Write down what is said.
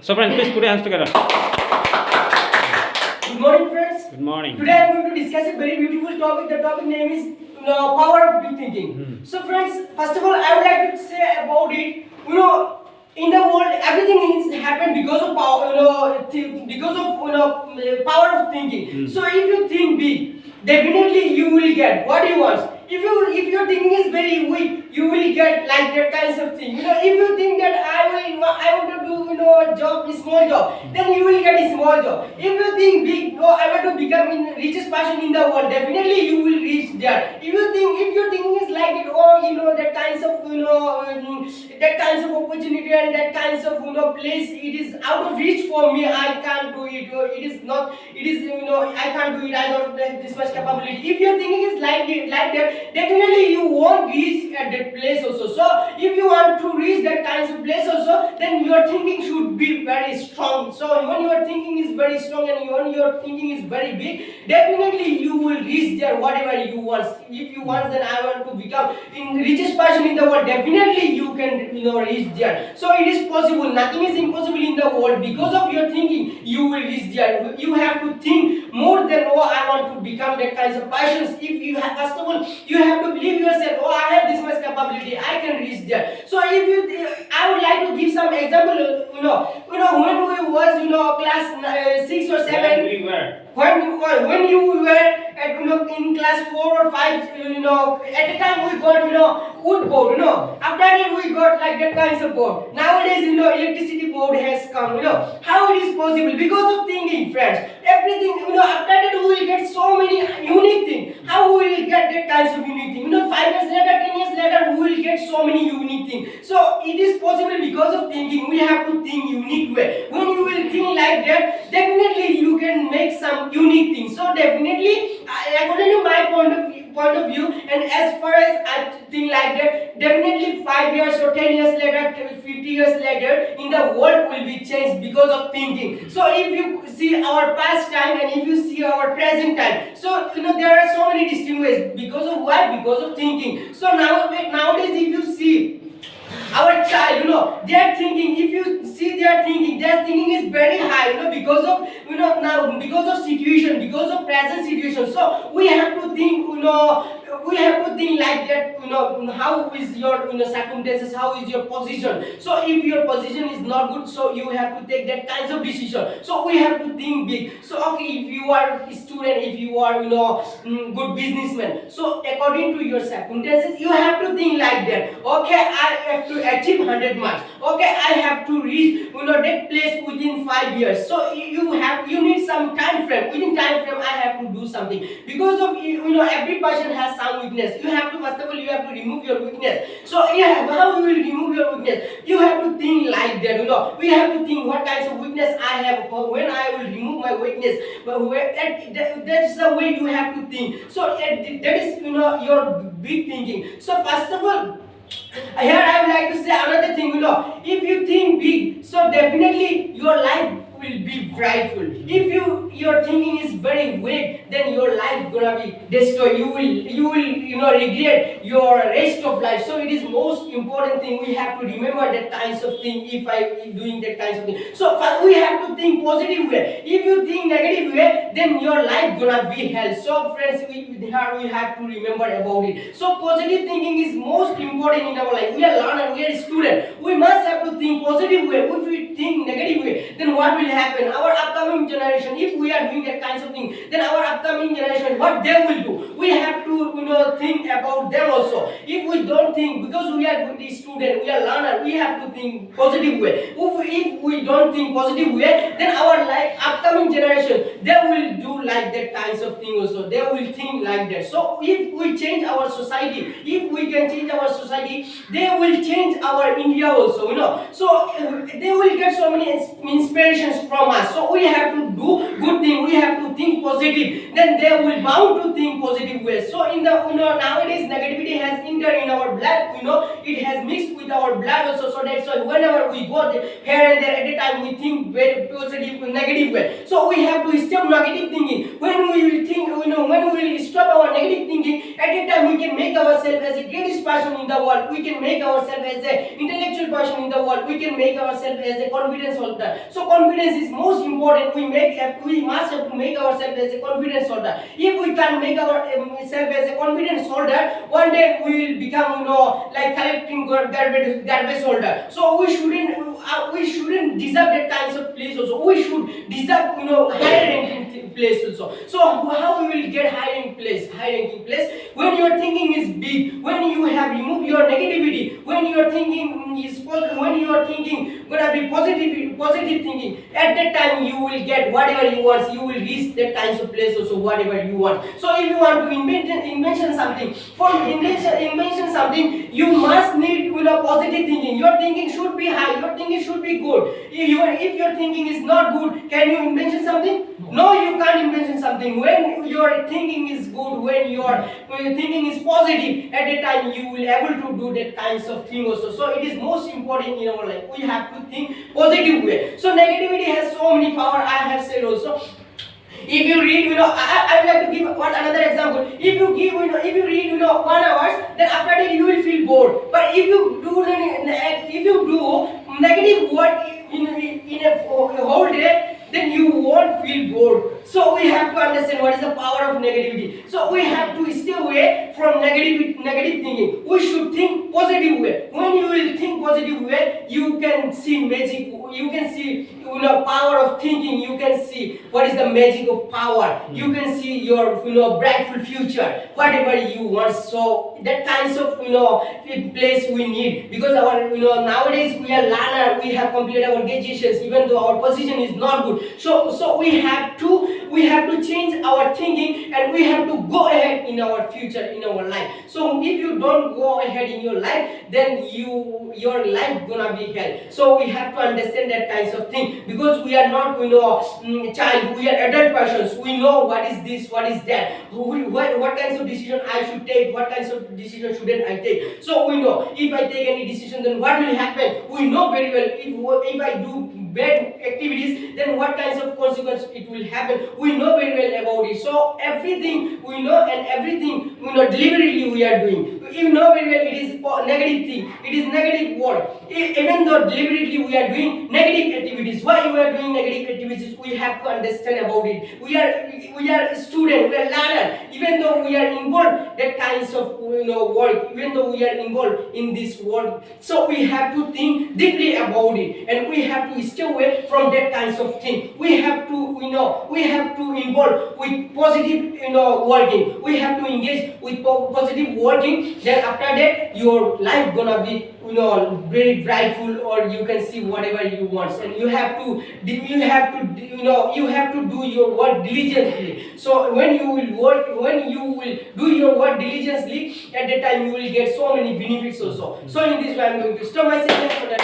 So friends, please put your hands together. Good morning, friends. Good morning. Today I am going to discuss a very beautiful topic. The topic name is power of big thinking. So friends, first of all, I would like to say about it. In the world, everything is happened because of power. Power of thinking. So if you think big, definitely you will get what you want. If your thinking is very weak, you will get like that kinds of thing. If you think that I want to do a small job, then you will get a small job. If you think big, I want to become the richest person in the world, definitely you will reach there. If your thinking is like it, that kinds of opportunity and that kinds of place, it is out of reach for me. I can't do it. Or it is not. It is I can't do it. I don't have this much capability. If your thinking is like that, definitely you won't reach at that place also. So if you want to reach that kinds of place also, then your thinking should be very strong. So when your thinking is very strong and when your thinking is very big, definitely you will reach there whatever you want. If you want, then I want to become the richest person in the world, definitely you can reach there. So it is possible. Nothing is impossible in the world. Because of your thinking, you will reach there. You have to think more than I want to become that kinds of persons. If you have, first of all, you have to believe yourself. I have this much capability. I can reach there. So I would like to give some example. When we was class 6 or 7. When you were at in class 4 or 5, at the time we got wood board. After that we got like that kinds of board. Nowadays electricity board has come. How it is possible? Because of thinking, friends. Everything after that we will get so many unique things. How we will get that kinds of unique things? 5 years later, 10 years later, we will get so many unique things. So it is possible because of thinking. We have to think unique way. When you will think like that, definitely you can make some unique things. So definitely, according to my point of view, and as far as I think like that, definitely 5 years or 10 years later, 50 years later, in the world will be changed because of thinking. So if you see our past time and if you see our present time, so there are so many distinct ways. Because of what? Because of thinking. So nowadays, if you see our child, they are thinking. If you see their thinking is very high, because of now, because of situation, because of present situation. So we have to think, like that. How is your circumstances? How is your position? So if your position is not good, so you have to take that kinds of decision. So we have to think big. So okay, if you are a student, if you are good businessman, so according to your circumstances, you have to think like that. Okay, I have to achieve 100 marks. Okay, I have to reach that place within 5 years. So you need some time frame. Within time frame, I have to do something. Because of every person has some weakness. You have to, first of all, you have to remove your weakness. So how you will remove your weakness? You have to think like that. We have to think what kinds of weakness I have. When I will remove my weakness, but that's the way you have to think. So that is your big thinking. So first of all, here I would like to say another thing. If you think big, so definitely your life will be frightful. If your thinking is very weak, then your life gonna be destroyed. You will regret your rest of life. So it is most important thing. We have to remember that kinds of thing. If I doing that kinds of thing, so we have to think positive way. If you think negative way, then your life gonna be hell. So friends, we have to remember about it. So positive thinking is most important in our life. We are learner, we are student. We must have to think positive way. If we think negative way, then what will happen? Our upcoming generation, if we are doing that kinds of thing, then our upcoming generation, what they will do? We have to think about them also. If we don't think, because we are good student, we are learner, we have to think positive way. If we don't think positive way, then our upcoming generation, they will do like that kinds of thing also. They will think like that. So if we change our society, if we can change our society, they will change our India also. So they will get so many inspirations from us. So we have to do good thing. We have to think positive. Then they will bound to think positive ways. So in the nowadays negativity has entered in our blood. It has mixed with our blood also. So that's why whenever we go here and there then at the time we think very positive, negative way. So we have to stop negative thinking. When we will think, when we will stop our negative thinking, at the time we can make ourselves as a greatest person in the world. We can make ourselves as a intellectual person in the world. We can make ourselves as a confidence holder. So confidence is most important. We must have to make ourselves as a confidence holder. If we can make ourselves as a confidence holder, one day we will become, like collecting garbage holder. So we shouldn't deserve that kinds of place also. We should deserve, higher ranking place also. So how we will get high ranking place? When your thinking is big, when you have removed your negativity, when your thinking is positive, when you are thinking gonna be positive thinking, at that time you will get whatever you want. You will reach that kinds of place also, whatever you want. So if you want to invention something, invention something, you must need, positive thinking. Your thinking should be high. Your thinking should be good. If your thinking is not good, can you invention something? No, you can't invention something. When your thinking is good, when your thinking is positive, at that time you will able to do that kinds of thing also. So it is most important in our life. We have to think positive way. So negativity has so many power. I have said also. If you read, I would like to give another example. If you read, 1 hour, then after that you will feel bored. But if you do negative work in a whole day, then you won't feel bored. So we have to understand what is the power of negativity. So we have to stay away from negative thinking. We should think positive way. When you will think positive way, you can see magic. You can see, power of thinking. You can see what is the magic of power. You can see your, brightful future, whatever you want. So that kinds of, place we need, because our, nowadays we are learner. We have completed our graduations, even though our position is not good. So we have to change our thinking, and we have to go ahead in our future, in our life. So if you don't go ahead in your life, then your life gonna be hell. So we have to understand that kinds of thing, because we are not, child. We are adult persons. We know what is this, what is that, what kinds of decision I should take, what kinds of decision shouldn't I take. So we know if I take any decision, then what will happen. We know very well. If I do bad activities, then what kinds of consequences it will happen. We know very well about it. So everything we know, and everything deliberately we are doing. You know very well it is negative thing. It is negative word. Even though deliberately we are doing negative activities. Why we are doing negative activities? We have to understand about it. We are student. We are learner. Even though we are involved that kinds of work. Even though we are involved in this work, so we have to think deeply about it, and we have to stay away from that kinds of thing. We have to involve with positive working. We have to engage with positive working. Then after that your life gonna be very brightful, or you can see whatever you want. And you have to do your work diligently. So when you will do your work diligently, at that time you will get so many benefits also. So in this way I'm going to stop my session for that.